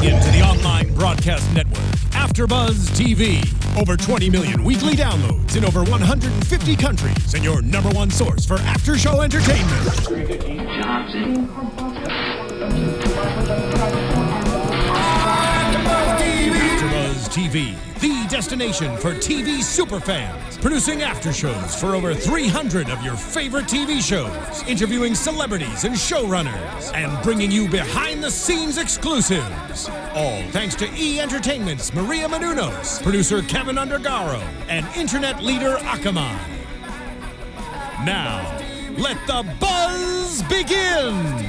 Tuning in to the online broadcast network, AFTERBUZZ TV. Over 20 million weekly downloads in over 150 countries, and your number one source for after-show entertainment. AFTERBUZZ TV, the destination for TV superfans. Producing aftershows for over 300 of your favorite TV shows. Interviewing celebrities and showrunners. And bringing you behind-the-scenes exclusives. All thanks to E! Entertainment's Maria Menounos, producer Kevin Undergaro, and internet leader Akamai. Now, let the buzz begin!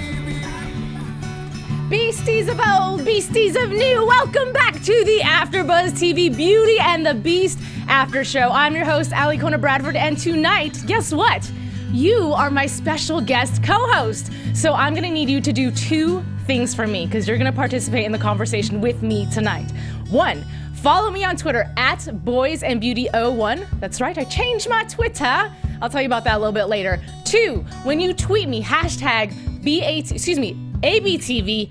Beasties of old, beasties of new, welcome back to the AfterBuzz TV Beauty and the Beast After Show. I'm your host, Alikona Bradford, and tonight, guess what? You are my special guest co-host. So I'm gonna need you to do two things for me, because you're gonna participate in the conversation with me tonight. One, follow me on Twitter at boysandbeauty01. That's right, I changed my Twitter. I'll tell you about that a little bit later. Two, when you tweet me, hashtag ABTVBATB.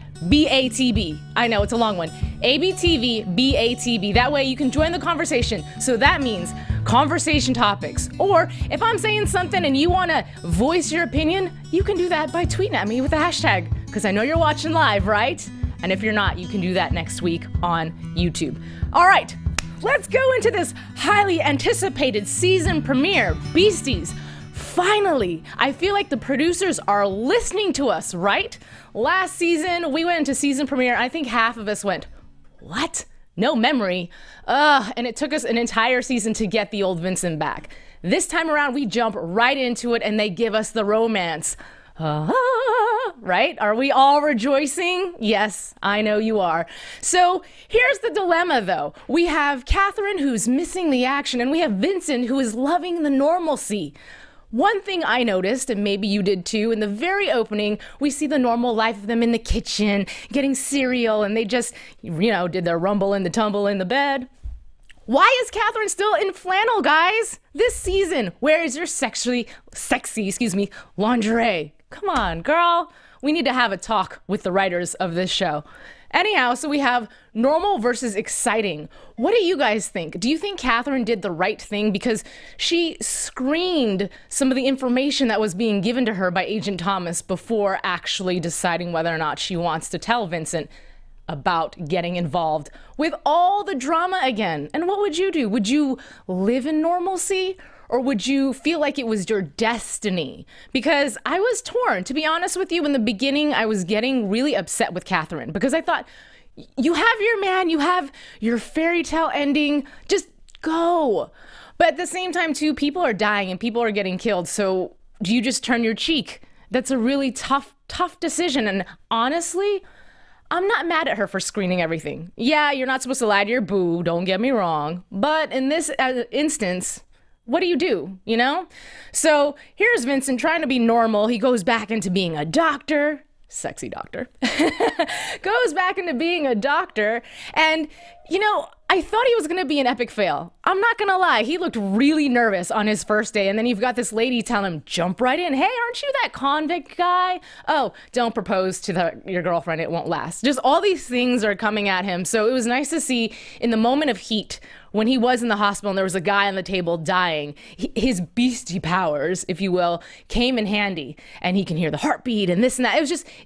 I know, it's a long one. ABTVBATB. That way you can join the conversation. So that means conversation topics. Or if I'm saying something and you want to voice your opinion, you can do that by tweeting at me with a hashtag. Because I know you're watching live, right? And if you're not, you can do that next week on YouTube. All right, let's go into this highly anticipated season premiere. Beasties. Finally, I feel like the producers are listening to us, right? Last season, we went into season premiere. I think half of us went, what? No memory. And it took us an entire season to get the old Vincent back. This time around, we jump right into it and they give us the romance. Right? Are we all rejoicing? Yes, I know you are. So here's the dilemma though. We have Catherine who's missing the action and we have Vincent who is loving the normalcy. One thing I noticed, and maybe you did too, in the very opening, we see the normal life of them in the kitchen, getting cereal, and they just, did their rumble and the tumble in the bed. Why is Catherine still in flannel, guys? This season, where is your sexy lingerie? Come on, girl. We need to have a talk with the writers of this show. Anyhow, so we have normal versus exciting. What do you guys think? Do you think Catherine did the right thing? Because she screened some of the information that was being given to her by Agent Thomas before actually deciding whether or not she wants to tell Vincent about getting involved with all the drama again. And what would you do? Would you live in normalcy? Or would you feel like it was your destiny? Because I was torn. To be honest with you, in the beginning, I was getting really upset with Catherine because I thought, you have your man, you have your fairy tale ending, just go. But at the same time, too, people are dying and people are getting killed. So do you just turn your cheek? That's a really tough decision. And honestly, I'm not mad at her for screening everything. Yeah, you're not supposed to lie to your boo, don't get me wrong. But in this instance, what do you do, So here's Vincent trying to be normal. He goes back into being a doctor, sexy doctor, goes back into being a doctor. And, I thought he was going to be an epic fail. I'm not going to lie. He looked really nervous on his first day. And then you've got this lady telling him, jump right in. Hey, aren't you that convict guy? Oh, don't propose to your girlfriend. It won't last. Just all these things are coming at him. So it was nice to see in the moment of heat when he was in the hospital and there was a guy on the table dying, his beastie powers, if you will, came in handy. And he can hear the heartbeat and this and that.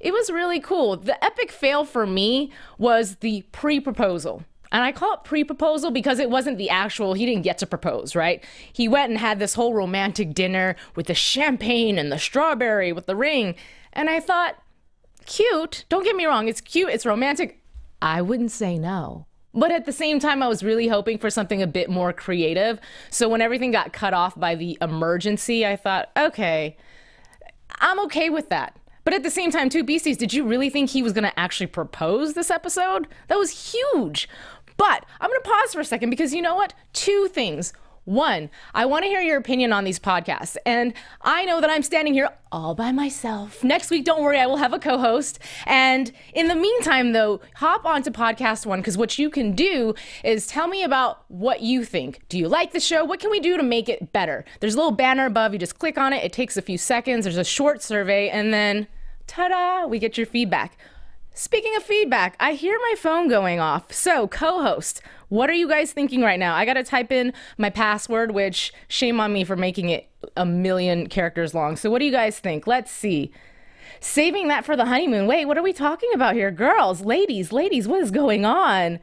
It was really cool. The epic fail for me was the pre-proposal. And I call it pre-proposal because it wasn't the actual, he didn't get to propose, right? He went and had this whole romantic dinner with the champagne and the strawberry with the ring. And I thought, cute. Don't get me wrong. It's cute. It's romantic. I wouldn't say no. But at the same time, I was really hoping for something a bit more creative. So when everything got cut off by the emergency, I thought, okay, I'm okay with that. But at the same time, too, Beasties, did you really think he was going to actually propose this episode? That was huge. But I'm going to pause for a second because you know what? Two things. One, I want to hear your opinion on these podcasts. And I know that I'm standing here all by myself. Next week, don't worry, I will have a co-host. And in the meantime, though, hop onto Podcast One, because what you can do is tell me about what you think. Do you like the show? What can we do to make it better? There's a little banner above. You just click on it. It takes a few seconds. There's a short survey. And then, ta-da, we get your feedback. Speaking of feedback, I hear my phone going off. So, co-host, what are you guys thinking right now? I got to type in my password, which shame on me for making it 1,000,000 characters long. So what do you guys think? Let's see. Saving that for the honeymoon. Wait, what are we talking about here? Girls, ladies, what is going on?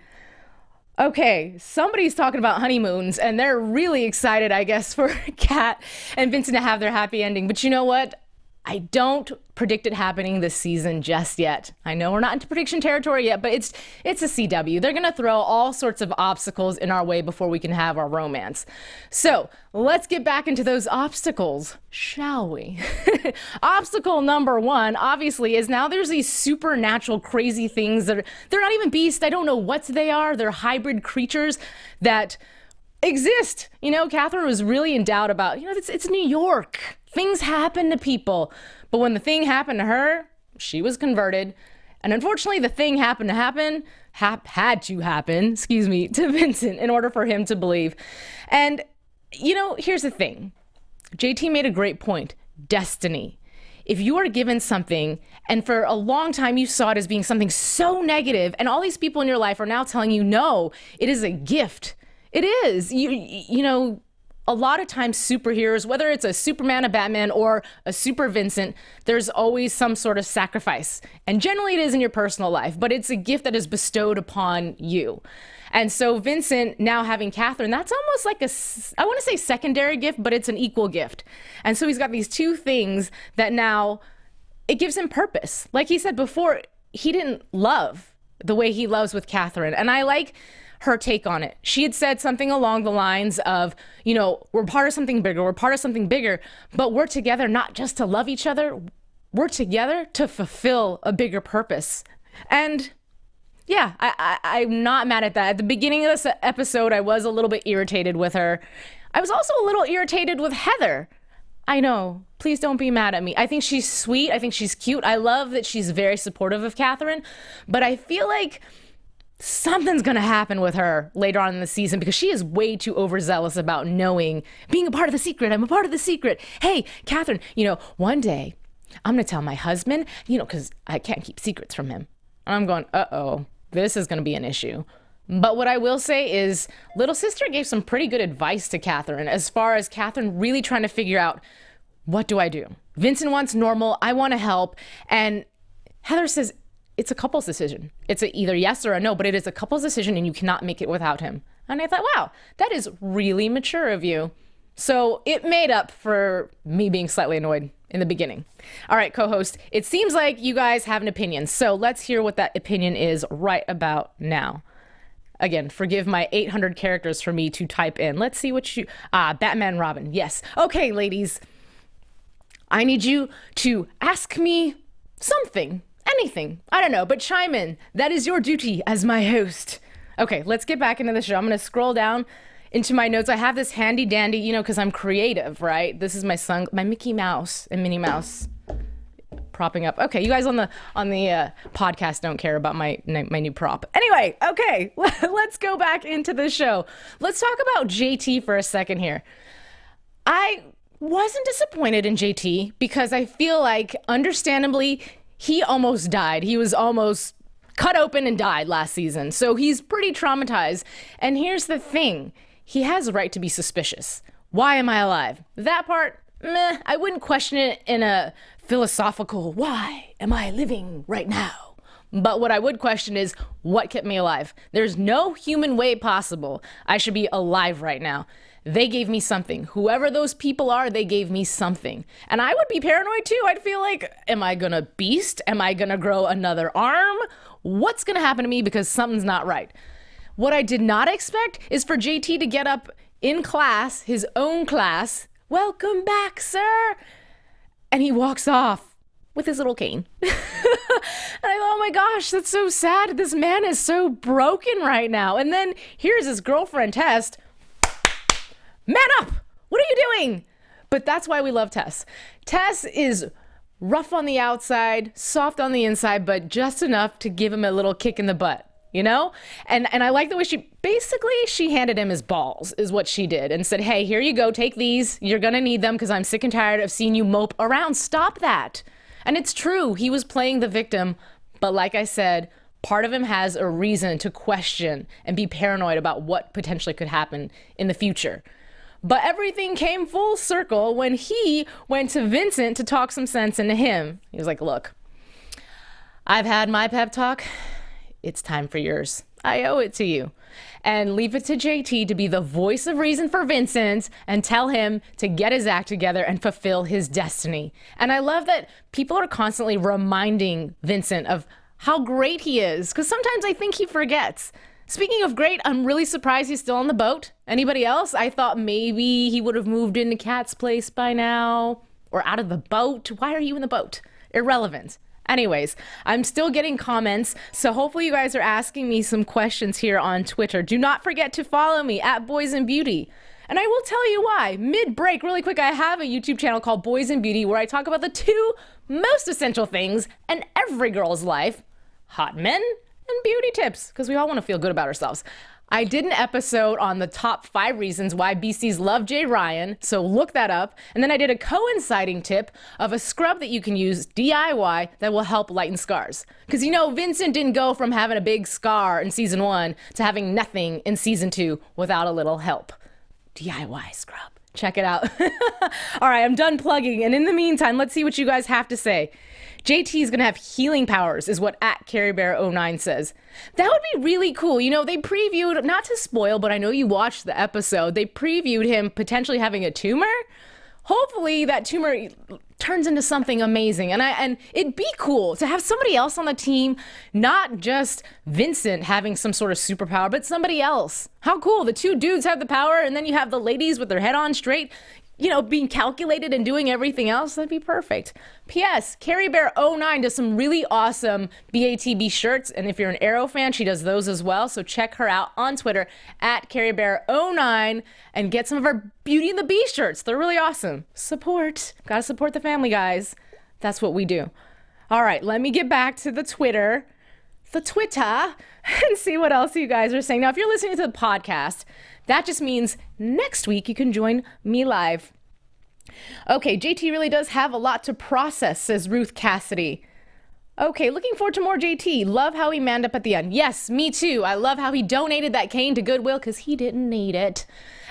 Okay, somebody's talking about honeymoons, and they're really excited, I guess, for Kat and Vincent to have their happy ending. But you know what? I don't predict it happening this season just yet. I know we're not into prediction territory yet, but it's a CW. They're going to throw all sorts of obstacles in our way before we can have our romance. So let's get back into those obstacles, shall we? Obstacle number one, obviously, is now there's these supernatural crazy things that they're not even beasts. I don't know what they are. They're hybrid creatures that exist. You know, Catherine was really in doubt about, it's New York. Things happen to people. But when the thing happened to her, she was converted. And unfortunately, the thing had to happen, to Vincent in order for him to believe. And, here's the thing. JT made a great point. Destiny. If you are given something, and for a long time you saw it as being something so negative, and all these people in your life are now telling you, no, it is a gift. It is. A lot of times superheroes, whether it's a Superman, a Batman, or a Super Vincent, there's always some sort of sacrifice. And generally it is in your personal life, but it's a gift that is bestowed upon you. And so Vincent now having Catherine, that's almost like I want to say secondary gift, but it's an equal gift. And so he's got these two things that now it gives him purpose. Like he said before, he didn't love the way he loves with Catherine. And I like her take on it. She had said something along the lines of, we're part of something bigger, but we're together not just to love each other, we're together to fulfill a bigger purpose. And yeah, I'm not mad at that. At the beginning of this episode, I was a little bit irritated with her. I was also a little irritated with Heather. I know, please don't be mad at me. I think she's sweet, I think she's cute. I love that she's very supportive of Catherine, but I feel like something's going to happen with her later on in the season because she is way too overzealous about being a part of the secret. I'm a part of the secret. Hey, Catherine, one day I'm going to tell my husband, because I can't keep secrets from him. And I'm going, uh-oh, this is going to be an issue. But what I will say is little sister gave some pretty good advice to Catherine as far as Catherine really trying to figure out, what do I do? Vincent wants normal. I want to help. And Heather says, it's a couple's decision. It's either yes or a no, but it is a couple's decision and you cannot make it without him. And I thought, wow, that is really mature of you. So it made up for me being slightly annoyed in the beginning. All right, co-host, it seems like you guys have an opinion. So let's hear what that opinion is right about now. Again, forgive my 800 characters for me to type in. Let's see what Batman Robin. Yes. Okay, ladies, I need you to ask me something. Anything. I don't know, but chime in. That is your duty as my host. Okay, let's get back into the show. I'm going to scroll down into my notes. I have this handy dandy, because I'm creative, right? This is my Mickey Mouse and Minnie Mouse propping up. Okay, you guys on the podcast don't care about my new prop. Anyway, okay, let's go back into the show. Let's talk about JT for a second here. I wasn't disappointed in JT because I feel like, understandably, he almost died. He was almost cut open and died last season. So he's pretty traumatized. And here's the thing. He has a right to be suspicious. Why am I alive? That part, meh, I wouldn't question it in a philosophical, why am I living right now? But what I would question is, what kept me alive? There's no human way possible I should be alive right now. They gave me something. Whoever those people are, they gave me something. And I would be paranoid too. I'd feel like, am I gonna beast? Am I gonna grow another arm? What's gonna happen to me because something's not right? What I did not expect is for JT to get up in class, his own class, welcome back, sir. And he walks off with his little cane. And I thought, oh my gosh, that's so sad. This man is so broken right now. And then here's his girlfriend, Tess. Man up! What are you doing? But that's why we love Tess. Tess is rough on the outside, soft on the inside, but just enough to give him a little kick in the butt, And I like the way she handed him his balls, is what she did, and said, hey, here you go, take these. You're gonna need them because I'm sick and tired of seeing you mope around. Stop that. And it's true, he was playing the victim, But like I said, part of him has a reason to question and be paranoid about what potentially could happen in the future. But everything came full circle when he went to Vincent to talk some sense into him. He was like, look, I've had my pep talk. It's time for yours. I owe it to you. And leave it to JT to be the voice of reason for Vincent and tell him to get his act together and fulfill his destiny. And I love that people are constantly reminding Vincent of how great he is, because sometimes I think he forgets. Speaking of great, I'm really surprised he's still on the boat. Anybody else? I thought maybe he would have moved into Kat's place by now, or out of the boat. Why are you in the boat? Irrelevant. Anyways, I'm still getting comments, so hopefully you guys are asking me some questions here on Twitter. Do not forget to follow me at Boys and Beauty. And I will tell you why. Mid-break, really quick, I have a YouTube channel called Boys and Beauty where I talk about the 2 most essential things in every girl's life: hot men and beauty tips, because we all want to feel good about ourselves. I did an episode on the top 5 reasons why BCs love Jay Ryan, so look that up. And then I did a coinciding tip of a scrub that you can use DIY that will help lighten scars. Because you know, Vincent didn't go from having a big scar in season 1 to having nothing in season 2 without a little help. DIY scrub. Check it out. All right, I'm done plugging. And in the meantime, let's see what you guys have to say. JT is going to have healing powers, is what @CarrieBear09 says. That would be really cool. You know, they previewed, not to spoil, but I know you watched the episode, they previewed him potentially having a tumor. Hopefully that tumor turns into something amazing. And it'd be cool to have somebody else on the team, not just Vincent having some sort of superpower, but somebody else. How cool. The 2 dudes have the power, and then you have the ladies with their head on straight, you know, being calculated and doing everything else. That'd be perfect. P.S. CarrieBear09 does some really awesome BATB shirts. And if you're an Arrow fan, she does those as well. So check her out on Twitter @CarrieBear09 and get some of her Beauty and the Beast shirts. They're really awesome. Support. Gotta support the family, guys. That's what we do. All right, let me get back to the Twitter, and see what else you guys are saying. Now, if you're listening to the podcast, that just means next week you can join me live. Okay, JT really does have a lot to process, says Ruth Cassidy. Okay, looking forward to more JT. Love how he manned up at the end. Yes, me too. I love how he donated that cane to Goodwill because he didn't need it.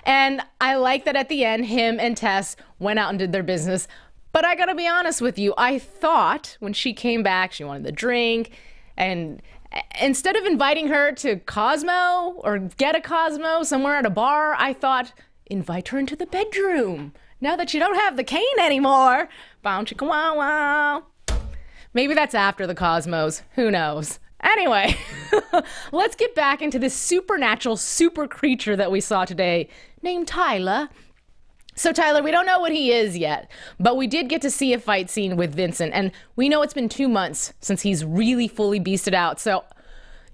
And I like that at the end, him and Tess went out and did their business. But I gotta be honest with you, I thought when she came back, she wanted the drink, and instead of inviting her to Cosmo or get a Cosmo somewhere at a bar, I thought, invite her into the bedroom. Now that you don't have the cane anymore. Bow chicka wow wow. Maybe that's after the Cosmos. Who knows? Anyway, let's get back into this supernatural super creature that we saw today named Tyler. So Tyler, we don't know what he is yet, but we did get to see a fight scene with Vincent, and we know it's been 2 months since he's really fully beasted out, so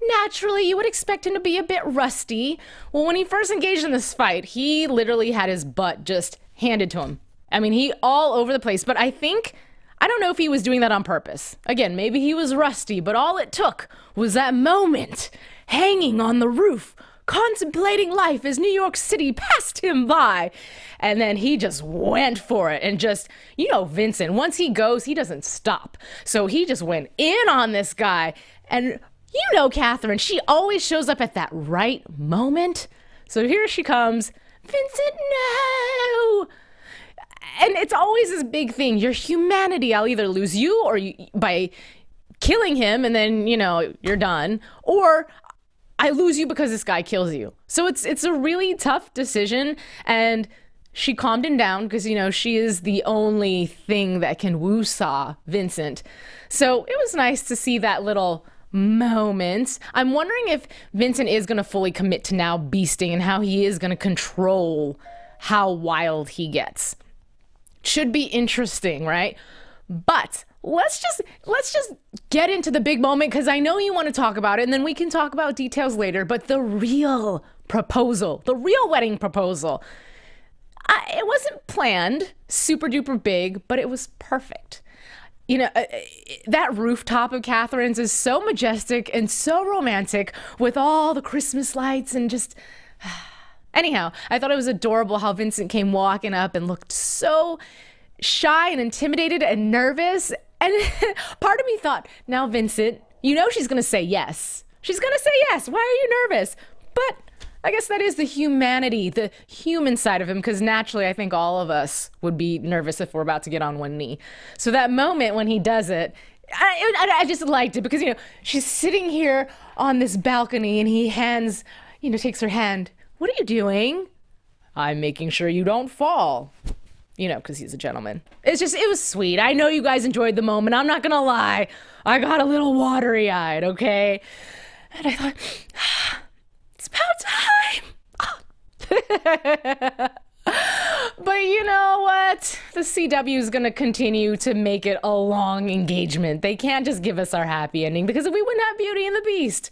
naturally you would expect him to be a bit rusty. Well, when he first engaged in this fight, he literally had his butt just handed to him. I mean, he all over the place, but I don't know if he was doing that on purpose. Again, maybe he was rusty, but all it took was that moment hanging on the roof, contemplating life as New York City passed him by. And then he just went for it and just, you know, Vincent, once he goes, he doesn't stop. So he just went in on this guy. And you know, Catherine, she always shows up at that right moment. So here she comes. Vincent, no! And it's always this big thing. Your humanity, I'll either lose you or by killing him and then, you know, you're done. Or I lose you because this guy kills you. So it's a really tough decision, and she calmed him down because, you know, she is the only thing that can woo-saw Vincent. So it was nice to see that little moment. I'm wondering if Vincent is going to fully commit to now beasting and how he is going to control how wild he gets. Should be interesting, right? But let's just get into the big moment, because I know you want to talk about it, and then we can talk about details later. But the real proposal, the real wedding proposal, it wasn't planned super duper big, but it was perfect. You know, that rooftop of Catherine's is so majestic and so romantic with all the Christmas lights and just... Anyhow, I thought it was adorable how Vincent came walking up and looked so shy and intimidated and nervous. And part of me thought, now Vincent, You know she's going to say yes. She's going to say yes. Why are you nervous? But I guess that is the humanity, the human side of him, because naturally I think all of us would be nervous if we're about to get on one knee. So that moment when he does it, I just liked it because, she's sitting here on this balcony and he takes her hand. What are you doing? I'm making sure you don't fall. Because he's a gentleman. It was sweet. I know you guys enjoyed the moment. I'm not going to lie. I got a little watery-eyed, okay? And I thought, it's about time. But you know what? The CW is going to continue to make it a long engagement. They can't just give us our happy ending because we wouldn't have Beauty and the Beast.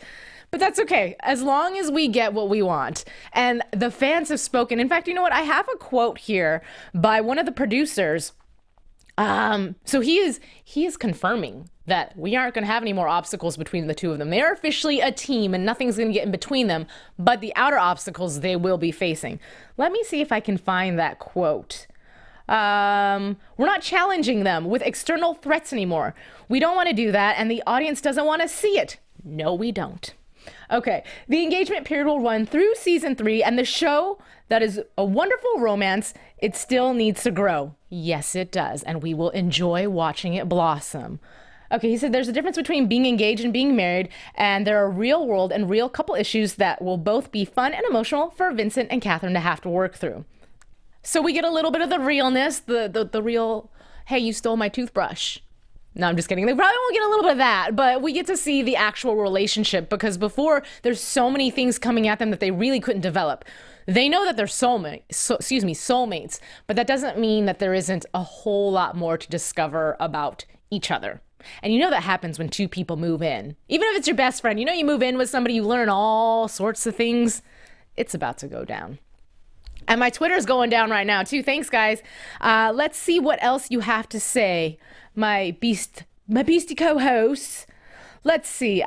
But that's okay, as long as we get what we want. And the fans have spoken. In fact, you know what? I have a quote here by one of the producers. So he is confirming that we aren't going to have any more obstacles between the two of them. They're officially a team and nothing's going to get in between them, but the outer obstacles they will be facing. Let me see if I can find that quote. We're not challenging them with external threats anymore. We don't want to do that, and the audience doesn't want to see it. No, we don't. Okay, the engagement period will run through season 3, and the show that is a wonderful romance, it still needs to grow. Yes, it does, and we will enjoy watching it blossom. Okay, he said there's a difference between being engaged and being married, and there are real world and real couple issues that will both be fun and emotional for Vincent and Catherine to have to work through. So we get a little bit of the realness, the real, hey, you stole my toothbrush. No, I'm just kidding. They probably won't get a little bit of that, but we get to see the actual relationship because before there's so many things coming at them that they really couldn't develop. They know that they're soulmates, but that doesn't mean that there isn't a whole lot more to discover about each other. And that happens when two people move in. Even if it's your best friend, you move in with somebody, you learn all sorts of things. It's about to go down. And my Twitter's going down right now too. Thanks, guys. Let's see what else you have to say. My beastie co-hosts. Let's see.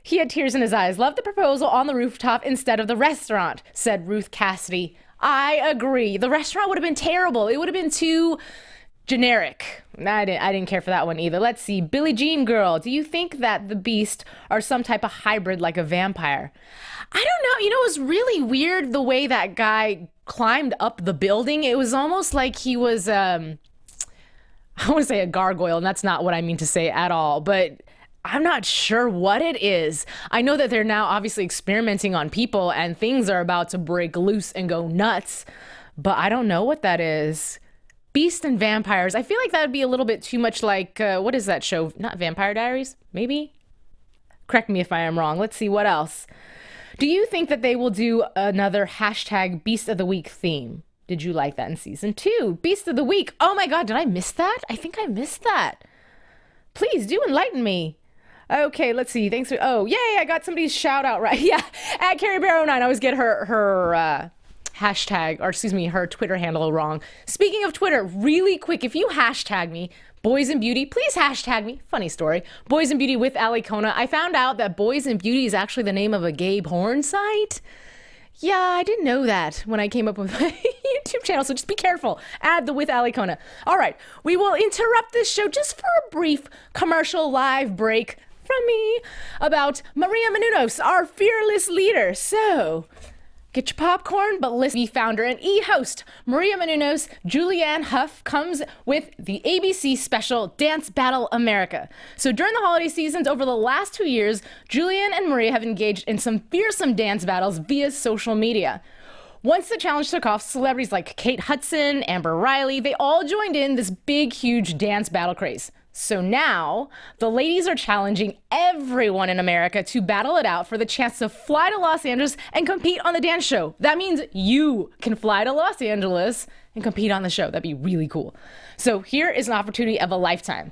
He had tears in his eyes. Love the proposal on the rooftop instead of the restaurant, said Ruth Cassidy. I agree. The restaurant would have been terrible. It would have been too generic. I didn't care for that one either. Let's see. Billie Jean Girl. Do you think that the Beast are some type of hybrid like a vampire? I don't know. It was really weird the way that guy climbed up the building. It was almost like he was, I want to say a gargoyle, and that's not what I mean to say at all, but I'm not sure what it is. I know that they're now obviously experimenting on people and things are about to break loose and go nuts, but I don't know what that is. Beast and vampires. I feel like that would be a little bit too much like, what is that show? Not Vampire Diaries? Maybe? Correct me if I am wrong. Let's see what else. Do you think that they will do another hashtag Beast of the Week theme? Did you like that in season 2? Beast of the Week. Oh my God, did I miss that? I think I missed that. Please do enlighten me. Okay, let's see. Thanks for, yay, I got somebody's shout out right. Yeah, at Carrie Bear 09. I always get her hashtag, or excuse me, her Twitter handle wrong. Speaking of Twitter, really quick, if you hashtag me, Boys and Beauty, please hashtag me. Funny story. Boys and Beauty with Alikona. I found out that Boys and Beauty is actually the name of a gay porn site. Yeah, I didn't know that when I came up with my YouTube channel, so just be careful. Add the with Alikona. All right, we will interrupt this show just for a brief commercial live break from me about Maria Menounos, our fearless leader. So, get your popcorn, but listen. Founder and e-host Maria Menounos, Julianne Hough comes with the ABC special Dance Battle America. So during the holiday seasons over the last 2 years, Julianne and Maria have engaged in some fearsome dance battles via social media. Once the challenge took off, celebrities like Kate Hudson, Amber Riley, they all joined in this big, huge dance battle craze. So now, the ladies are challenging everyone in America to battle it out for the chance to fly to Los Angeles and compete on the dance show. That means you can fly to Los Angeles and compete on the show. That'd be really cool. So here is an opportunity of a lifetime.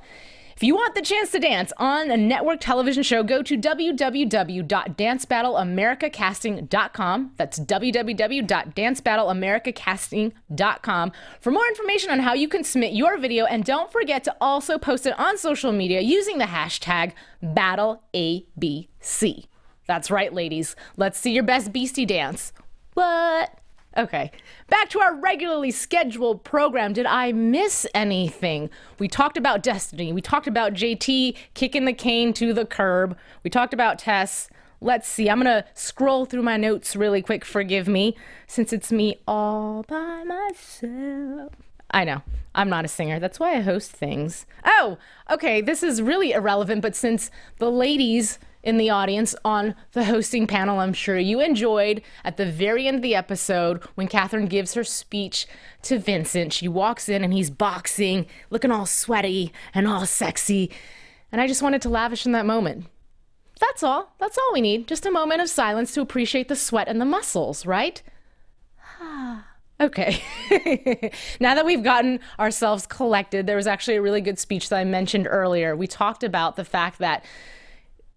If you want the chance to dance on a network television show, go to www.dancebattleamericacasting.com. That's www.dancebattleamericacasting.com for more information on how you can submit your video. And don't forget to also post it on social media using the hashtag BattleABC. That's right, ladies. Let's see your best beastie dance. What? Okay, back to our regularly scheduled program. Did I miss anything? We talked about Destiny. We talked about JT kicking the cane to the curb. We talked about Tess. Let's see. I'm going to scroll through my notes really quick. Forgive me, since it's me all by myself. I know. I'm not a singer. That's why I host things. Oh, okay. This is really irrelevant, but since the ladies in the audience on the hosting panel, I'm sure you enjoyed at the very end of the episode when Catherine gives her speech to Vincent. She walks in and he's boxing, looking all sweaty and all sexy. And I just wanted to lavish in that moment. That's all. That's all we need. Just a moment of silence to appreciate the sweat and the muscles, right? Okay. Now that we've gotten ourselves collected, there was actually a really good speech that I mentioned earlier. We talked about the fact that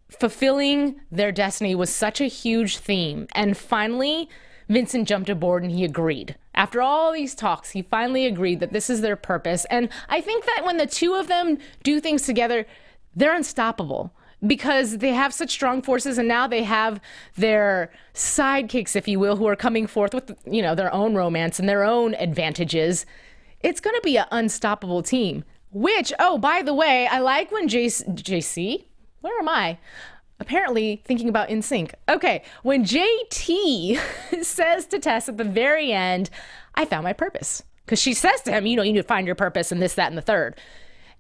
fulfilling their destiny was such a huge theme. And finally, Vincent jumped aboard and he agreed. After all these talks, he finally agreed that this is their purpose. And I think that when the two of them do things together, they're unstoppable because they have such strong forces, and now they have their sidekicks, if you will, who are coming forth with, you know, their own romance and their own advantages. It's going to be an unstoppable team, which, oh, by the way, I like when JC, where am I? Apparently thinking about NSYNC. Okay, when JT says to Tess at the very end, I found my purpose. Because she says to him, you know, you need to find your purpose and this, that, and the third.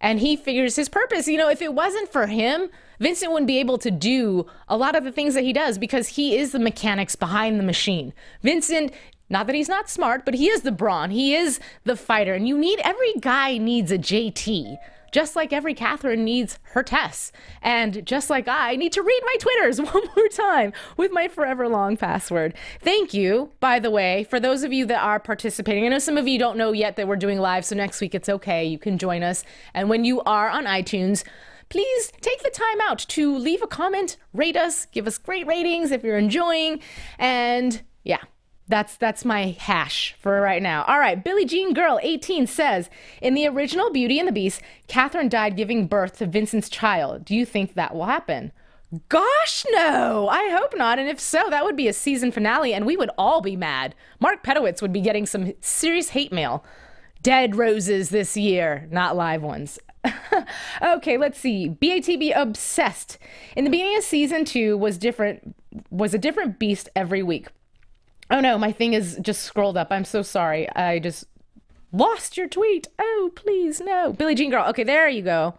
And he figures his purpose. You know, if it wasn't for him, Vincent wouldn't be able to do a lot of the things that he does because he is the mechanics behind the machine. Vincent, not that he's not smart, but he is the brawn. He is the fighter. And every guy needs a JT. Just like every Catherine needs her Tess. And just like I need to read my Twitters one more time with my forever long password. Thank you, by the way, for those of you that are participating. I know some of you don't know yet that we're doing live, so next week it's okay. You can join us. And when you are on iTunes, please take the time out to leave a comment, rate us, give us great ratings if you're enjoying. And yeah. That's my hash for right now. All right, Billie Jean Girl 18 says, in the original Beauty and the Beast, Catherine died giving birth to Vincent's child. Do you think that will happen? Gosh, no, I hope not. And if so, that would be a season finale and we would all be mad. Mark Pedowitz would be getting some serious hate mail. Dead roses this year, not live ones. Okay, let's see. BATB Obsessed. In the beginning of season 2 was a different beast every week. Oh no, my thing is just scrolled up. I'm so sorry. I just lost your tweet. Oh, please, no. Billie Jean Girl. Okay, there you go.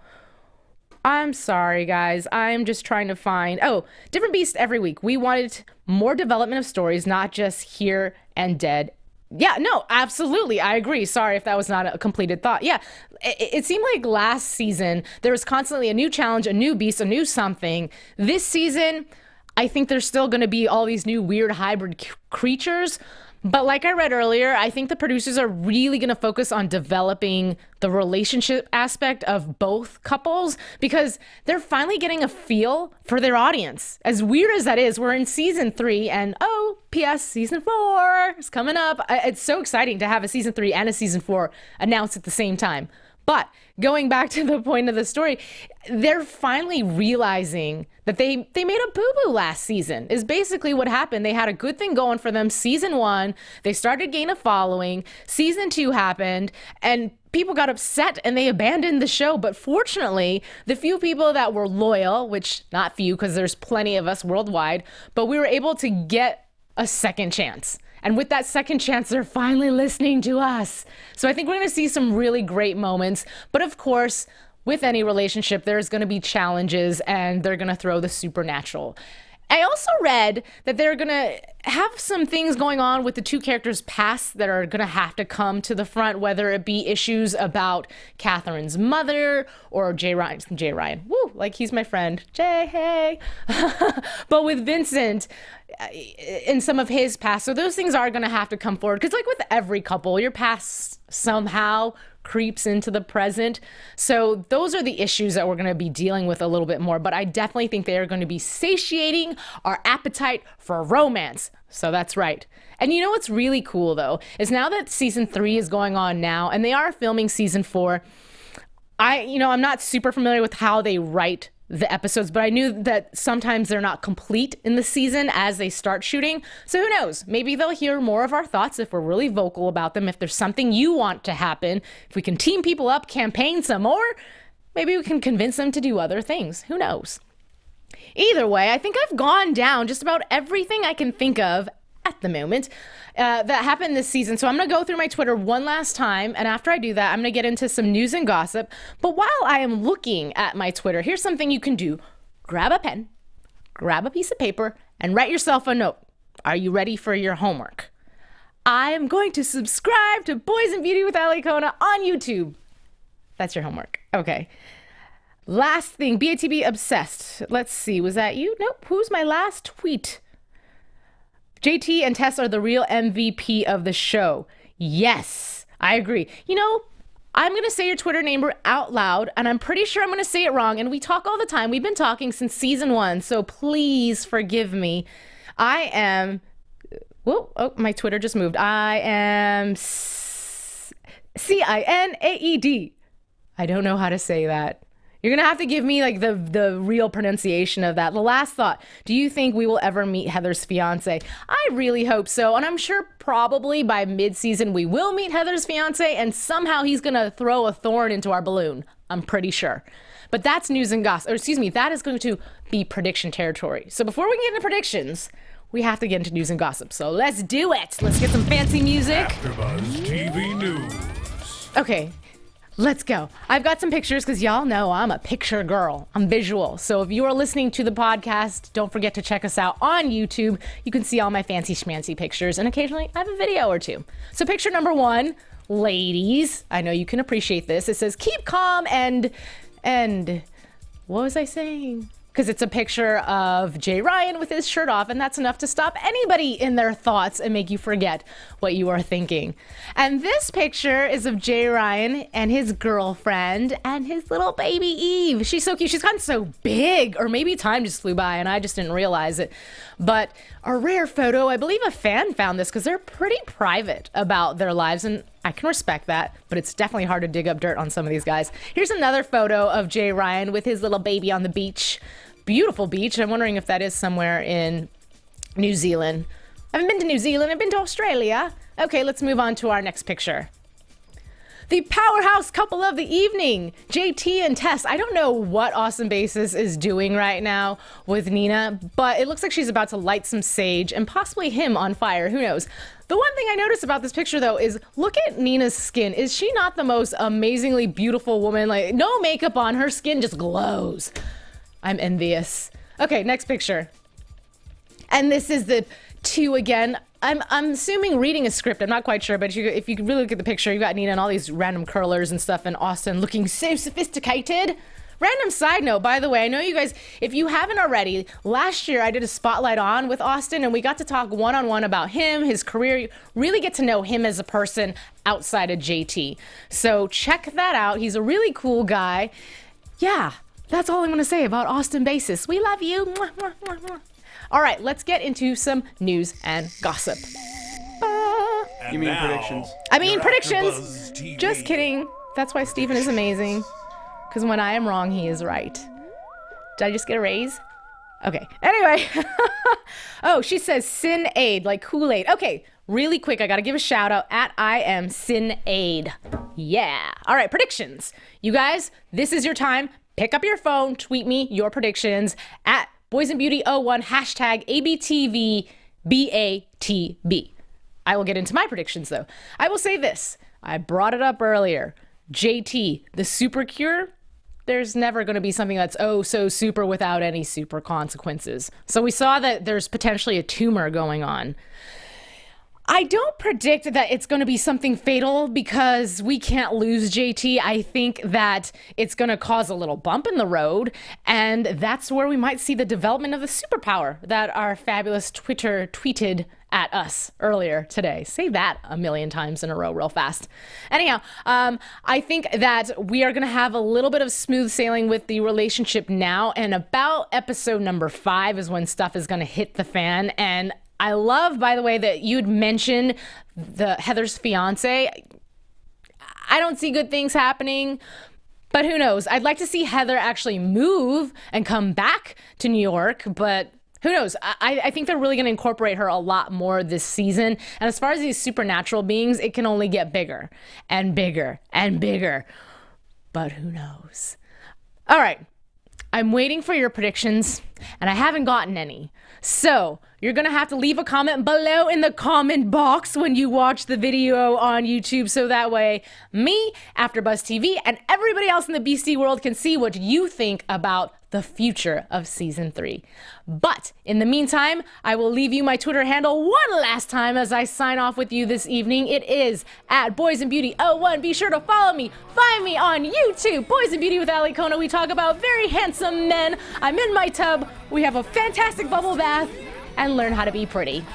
I'm sorry, guys. I'm just trying to find... Oh, different beast every week. We wanted more development of stories, not just here and dead. Yeah, no, absolutely. I agree. Sorry if that was not a completed thought. Yeah, it seemed like last season, there was constantly a new challenge, a new beast, a new something. This season... I think there's still going to be all these new weird hybrid creatures. But like I read earlier, I think the producers are really going to focus on developing the relationship aspect of both couples because they're finally getting a feel for their audience. As weird as that is, we're in season 3 and oh, P.S. season 4 is coming up. It's so exciting to have a season 3 and a season 4 announced at the same time. But going back to the point of the story, they're finally realizing that they made a boo-boo last season is basically what happened. They had a good thing going for them. Season 1, they started gain a following. Season 2 happened and people got upset and they abandoned the show. But fortunately, the few people that were loyal, which not few because there's plenty of us worldwide, but we were able to get a second chance. And with that second chance, they're finally listening to us. So I think we're going to see some really great moments. But of course, with any relationship, there's going to be challenges and they're going to throw the supernatural. I also read that they're going to have some things going on with the two characters' past that are going to have to come to the front, whether it be issues about Catherine's mother or Jay Ryan. Woo, like he's my friend. Jay, hey. But with Vincent in some of his past. So those things are going to have to come forward because like with every couple, your past somehow creeps into the present. So those are the issues that we're going to be dealing with a little bit more, but I definitely think they are going to be satiating our appetite for romance. So that's right. And you know what's really cool though, is now that season 3 is going on now and they are filming season 4, I'm not super familiar with how they write the episodes, but I knew that sometimes they're not complete in the season as they start shooting. So who knows? Maybe they'll hear more of our thoughts if we're really vocal about them. If there's something you want to happen, if we can team people up, campaign some more, maybe we can convince them to do other things. Who knows? Either way, I think I've gone down just about everything I can think of at the moment that happened this season. So I'm going to go through my Twitter one last time. And after I do that, I'm going to get into some news and gossip. But while I am looking at my Twitter, here's something you can do. Grab a pen, grab a piece of paper, and write yourself a note. Are you ready for your homework? I am going to subscribe to Boys and Beauty with Alikona on YouTube. That's your homework. Okay. Last thing, BATB obsessed. Let's see, was that you? Nope. Who's my last tweet? JT and Tess are the real MVP of the show. Yes, I agree. You know, I'm going to say your Twitter name out loud, and I'm pretty sure I'm going to say it wrong. And we talk all the time. We've been talking since season 1, so please forgive me. I am... Whoa, oh, my Twitter just moved. I am Cinaed. I don't know how to say that. You're going to have to give me like the real pronunciation of that. The last thought, do you think we will ever meet Heather's fiance? I really hope so. And I'm sure probably by mid-season we will meet Heather's fiance and somehow he's going to throw a thorn into our balloon. I'm pretty sure. But that's news and gossip. Or excuse me, that is going to be prediction territory. So before we get into predictions, we have to get into news and gossip. So let's do it. Let's get some fancy music. AfterBuzz TV News. Okay. Let's go. I've got some pictures because y'all know I'm a picture girl. I'm visual. So if you are listening to the podcast, don't forget to check us out on YouTube. You can see all my fancy schmancy pictures, and occasionally I have a video or two. So picture number 1, ladies, I know you can appreciate this. It says, keep calm and what was I saying? Because it's a picture of Jay Ryan with his shirt off, and that's enough to stop anybody in their thoughts and make you forget what you are thinking. And this picture is of Jay Ryan and his girlfriend and his little baby Eve. She's so cute. She's gotten so big, or maybe time just flew by and I just didn't realize it. But a rare photo, I believe a fan found this because they're pretty private about their lives, and I can respect that, but it's definitely hard to dig up dirt on some of these guys. Here's another photo of Jay Ryan with his little baby on the beach. Beautiful beach. I'm wondering if that is somewhere in New Zealand. I haven't been to New Zealand. I've been to Australia. Okay, let's move on to our next picture. The powerhouse couple of the evening, JT and Tess. I don't know what Austin Basis is doing right now with Nina, but it looks like she's about to light some sage and possibly him on fire. Who knows? The one thing I noticed about this picture, though, is look at Nina's skin. Is she not the most amazingly beautiful woman? Like, no makeup on, her skin just glows. I'm envious. Okay, next picture. And this is the 2 again. I'm assuming reading a script. I'm not quite sure, but if you really look at the picture, you got Nina and all these random curlers and stuff, and Austin looking so sophisticated. Random side note, by the way, I know you guys, if you haven't already, last year I did a spotlight on with Austin, and we got to talk one-on-one about him, his career, really get to know him as a person outside of JT. So check that out. He's a really cool guy. Yeah. That's all I'm going to say about Austin Basis. We love you. Mwah, mwah, mwah, mwah. All right, let's get into some news and gossip. You mean predictions? I mean predictions. Just kidding. That's why Steven is amazing. Because when I am wrong, he is right. Did I just get a raise? Okay. Anyway. Oh, she says Sin Aid, like Kool-Aid. Okay, really quick, I got to give a shout out at I am Sin Aid. Yeah. All right, predictions. You guys, this is your time. Pick up your phone, tweet me your predictions at boysandbeauty01, hashtag ABTVBATB. I will get into my predictions, though. I will say this. I brought it up earlier. JT, the super cure, there's never going to be something that's oh so super without any super consequences. So we saw that there's potentially a tumor going on. I don't predict that it's going to be something fatal because we can't lose JT. I think that it's going to cause a little bump in the road, and that's where we might see the development of the superpower that our fabulous Twitter tweeted at us earlier today. Say that a million times in a row real fast. Anyhow, I think that we are going to have a little bit of smooth sailing with the relationship now, and about episode number 5 is when stuff is going to hit the fan. And I love, by the way, that you'd mentioned the Heather's fiance. I don't see good things happening, But who knows? I'd like to see Heather actually move and come back to New York, but who knows? I think they're really going to incorporate her a lot more this season. And as far as these supernatural beings, it can only get bigger and bigger and bigger. But who knows? All right. I'm waiting for your predictions, and I haven't gotten any. So you're going to have to leave a comment below in the comment box when you watch the video on YouTube, so that way me, AfterBuzz TV, and everybody else in the BC world can see what you think about the future of Season 3. But in the meantime, I will leave you my Twitter handle one last time as I sign off with you this evening. It is @BoysAndBeauty01. Be sure to follow me. Find me on YouTube, Boys and Beauty with Alikona. We talk about very handsome men. I'm in my tub. We have a fantastic bubble bath and learn how to be pretty.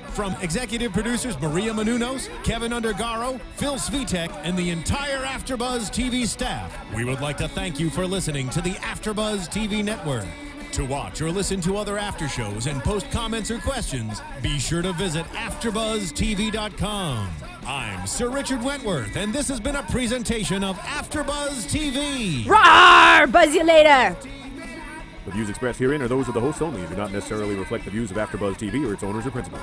From executive producers Maria Menounos, Kevin Undergaro, Phil Svitek, and the entire AfterBuzz TV staff, we would like to thank you for listening to the AfterBuzz TV network. To watch or listen to other after shows and post comments or questions, be sure to visit AfterBuzzTV.com. I'm Sir Richard Wentworth, and this has been a presentation of AfterBuzz TV. Roar! Buzz you later! The views expressed herein are those of the hosts only and do not necessarily reflect the views of AfterBuzz TV or its owners or principals.